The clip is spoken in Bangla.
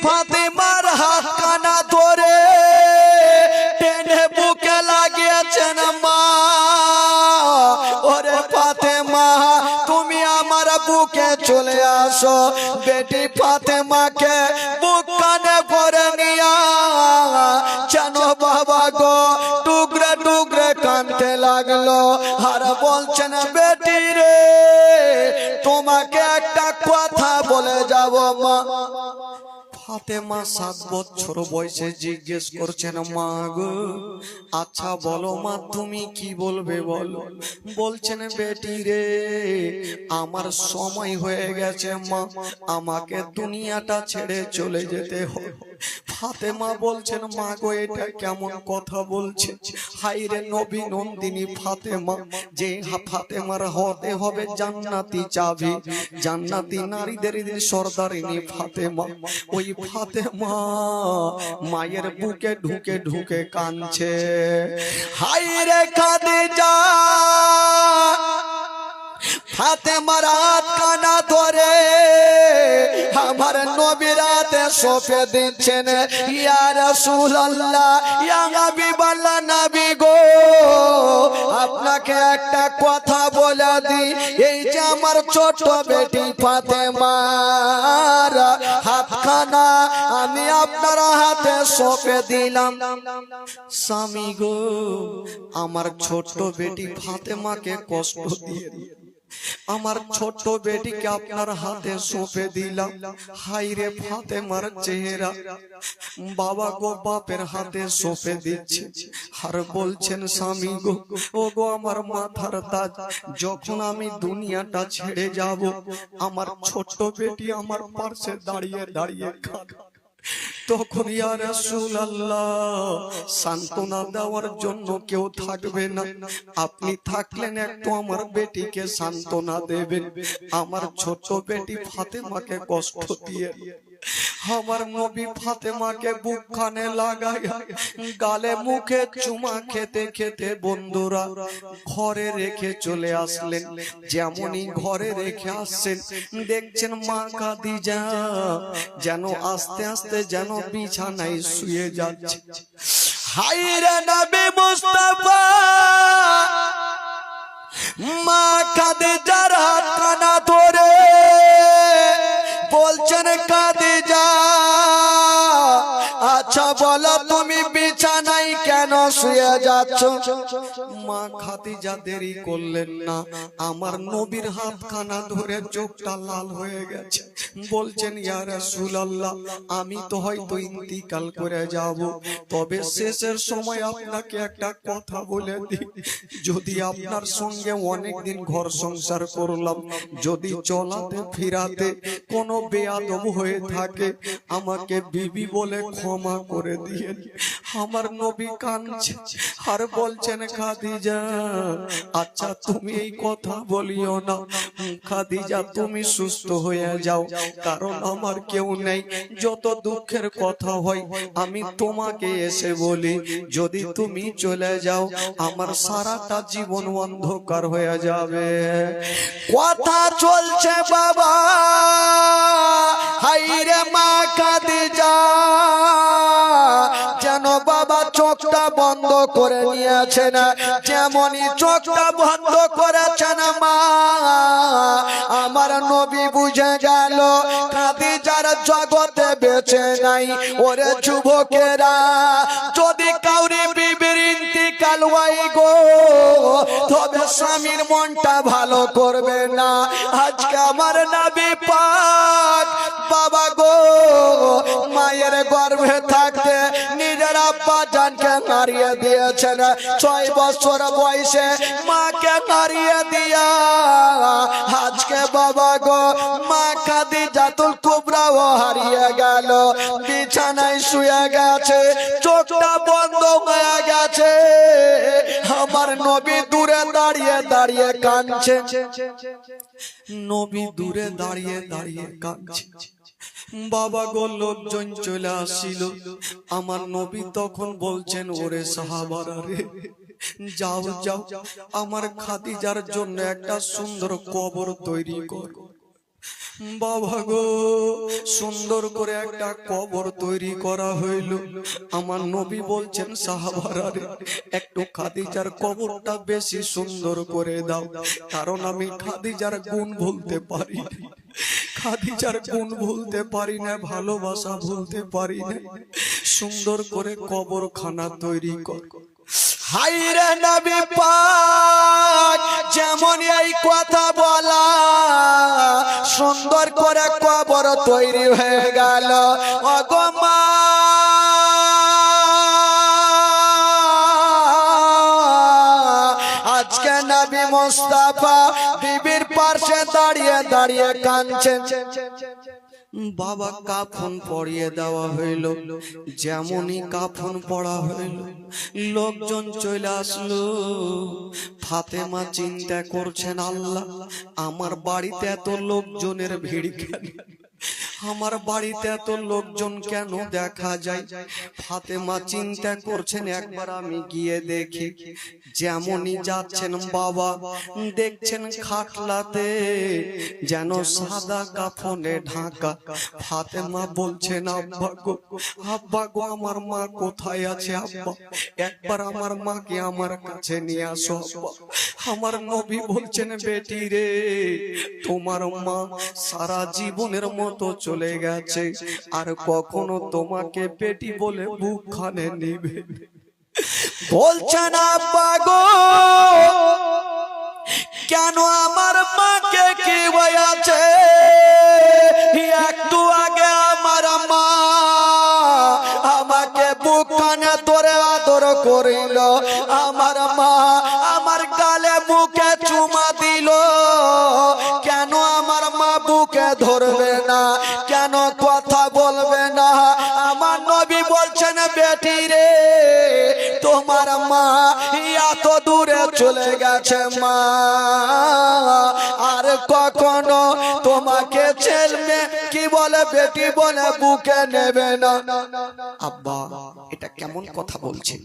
ফাতেমার হাত কানা ধরে টেনে বুকে লাগিয়েছেন মা। ওরে ফাতেমা তুমি আমার বুকে চলে আসো। বেটি ফাতেমাকে বুক কানে ভরে নিয়া যেন বাবা গো টুকরে টুকরে কানতে লাগলো। আর বলছেন বেটি রে তোমাকে একটা কথা বলে যাব মা। ফাতেমা 7 বছর বয়সে জিজ্ঞেস করছেন মা গো আচ্ছা বলো মা তুমি কি বলবে বলো। বলছেন বেটি রে আমার সময় হয়ে গেছে মা, আমাকে দুনিয়াটা ছেড়ে চলে যেতে হবে। ফাতেমা বলছেন মা গো এটা কেমন কথা বলছে। হাই রে নবী নন্দিনী ফাতেমা, যে ফাতেমার হতে হবে জান্নাতি চাবি, জান্নাতি নারীদের সর্দারিনী ফাতেমা। ওই ফাতেমা মায়ের বুকে ঢুকে ঢুকে কাঁদছে। হাই রে খাদিজা ফাতেমার হাত কানা ধরে আমার নবীর হাতে সঁপে দিচ্ছেন। ইয়া রাসূলুল্লাহ ইয়া হাবিবাল্লাহ নবী গো আপনাকে একটা কথা বলে দিই, এই যে আমার ছোট বেটি ফাতেমার হাতখানা আমি আপনার হাতে সঁপে দিলাম। স্বামী গো আমার ছোট বেটি ফাতেমাকে কষ্ট দিয়ে আমার ছোট বেটিকে আপনার হাতে সঁপে দিলাম। হাই রে ফাতেমার চেহারা বাবা গো বাপের হাতে সঁপে দিচ্ছে। আর বলছেন স্বামী গো ও গো আমার মাথার তাজ, যখন আমি দুনিয়াটা ছেড়ে যাব আমার ছোট বেটি আমার পাশে দাঁড়িয়ে দাঁড়িয়ে কাঁদে। তখন ইয়া রাসূলুল্লাহ সান্ত্বনা দেওয়ার জন্য কেউ থাকবে না, আপনি থাকলেন একটু আমার বেটিকে সান্ত্বনা দেবেন। আমার ছোট বেটি ফাতেমাকে কষ্ট দিয়ে আমার নবী ফাতেমাকে বুকখানে লাগায়া গালে মুখে চুমা খেতে খেতে বন্ধুরা ঘরে রেখে চলে আসলেন। যেমনই ঘরে রেখে আসছেন দেখছেন মা খাদিজা যেন আস্তে আস্তে যেন বিছানায় শুয়ে যাচ্ছে। হায় রে নবী মুস্তাফা মা খাদিজার হাত কানা ধরে বলছেন খাদিজা আচ্ছা বলো তুমি বিছানায় কেন শুয়ে যাচ্ছ। মা খাদিজা দেরি করলেন না, আমার নবীর হাতখানা ধরে চোখটা লাল হয়ে গেছে। বলছেন ইয়া রাসূলুল্লাহ আমি তো হয়তো ইন্তিকাল করে যাব, তবে শেষের সময় আপনাকে একটা কথা বলে দিই, যদি আপনার সঙ্গে অনেকদিন ঘর সংসার করলাম, যদি চলাতে ফিরাতে কোনো বেয়াদব হয়ে থাকে আমাকে বিবি বলে ক্ষমা করে দিয়ে। আমার নবী কাঁদছে আর বলছেন খাদিজা আচ্ছা তুমি এই কথা বলিও না, খাদিজা তুমি সুস্থ হয়ে যাও, কারণ আমার কেউ নেই, যত দুঃখের কথা হয় আমি তোমাকে এসে বলি, যদি তুমি চলে যাও আমার সারাটা জীবন অন্ধকার হয়ে যাবে। কথা চলছে বাবা হাইরে মা খাদিজা যেন বাবা চোখটা বন্ধ করে নিয়েছেন, যেমনই চোখটা বন্ধ করেছেন মা আমার নবী বুঝে গেল খাদিজার জগতে বেঁচে নাই। ওরে যুবকেরা যদি কাউরি বিবির ইন্তিকাল হয় গো তবে স্বামীর মনটা ভালো করবে না। আজকে আমার নবী পাক বাবা গো মায়ের গর্ভে থাকতে নিজের আব্বা জানকে হারিয়ে দিয়েছেন, 6 বছর বয়সে মাকে হারিয়ে দিয়া আজকে বাবা গো মা খাদিজাতুল কুবরাও হারিয়ে গেল, বিছানায় শুয়ে গেছে, চোখটা বন্ধ হয়ে গেছে। আমার নবী দূরে দাঁড়িয়ে দাঁড়িয়ে কাঁদছে, নবী দূরে দাঁড়িয়ে দাঁড়িয়ে কাঁদছে। বাবা গো লোকজন চলে আসিল, আমার নবী তখন বলছেন ওরে সাহাবারা রে যাও যাও আমার খাদিজার জন্য একটা সুন্দর কবর তৈরি কর। বাবা গো, সুন্দর করে একটা কবর তৈরি করা হইল। আমার নবী বলছেন সাহাবারা রে, একটু খাদিজার কবরটা বেশি সুন্দর করে দাও, কারণ আমি খাদিজার গুণ ভুলতে পারি না, খাদিজার গুণ ভুলতে পারি না, ভালোবাসা ভুলতে পারি না। সুন্দর করে কবরখানা তৈরি কর। হায়রে নবী পাক যেমন এই কথা বলা, সুন্দর করে কবর তৈরি হয়ে গেল। ওগো মা, আজকে নবী মুস্তাফা বিবির পাশে দাঁড়িয়ে দাঁড়িয়ে কাঁদছেন। বাবা কাফন পরিয়ে দেওয়া হইল, যেমনই কাফন পড়া হইল লোকজন চলে আসলো। ফাতেমা চিন্তা করছেন, আল্লাহ আমার বাড়িতে এত লোকজনের ভিড় কেন, আমার বাড়িতে এত লোকজন কেন দেখা যায়। ফাতেমা চিন্তা করছেন, একবার আমি গিয়ে দেখি। যেমনই যাচ্ছেন বাবা দেখছেন খাটলাতে যেন সাদা কাফনে ঢাকা। ফাতেমা বলছেন, আব্বা গো, আব্বা গো, আমার মা কোথায় আছে আব্বা, একবার আমার মাকে আমার কাছে নিয়ে আসো আব্বা। আমার নবী বলছেন, বেটি রে, তোমার মা সারা জীবনের মতো চলে গেছে, আর কখনো তোমাকে বেটি বলে বুক খানে নিবে। বলছেন, আব্বা গো, কেন আমার মাকে কি হয়েছে? একটু আগে আমার মা আমাকে বুক কানে ধরে আদর করিল, আমার মা আমার গালে বুকে চুমা দিল, কেন আমার মা বুকে ধরবে না, কেন কথা বলবে না? আমার নবী বলছেন, বেটি রে, তোমার মা এত দূরে চলে গেছে মা, আর কখনো তোমাকে ছেলে কি বলে বেটি বলে বুকে নেবে না। আব্বা এটা কেমন কথা বলছেন?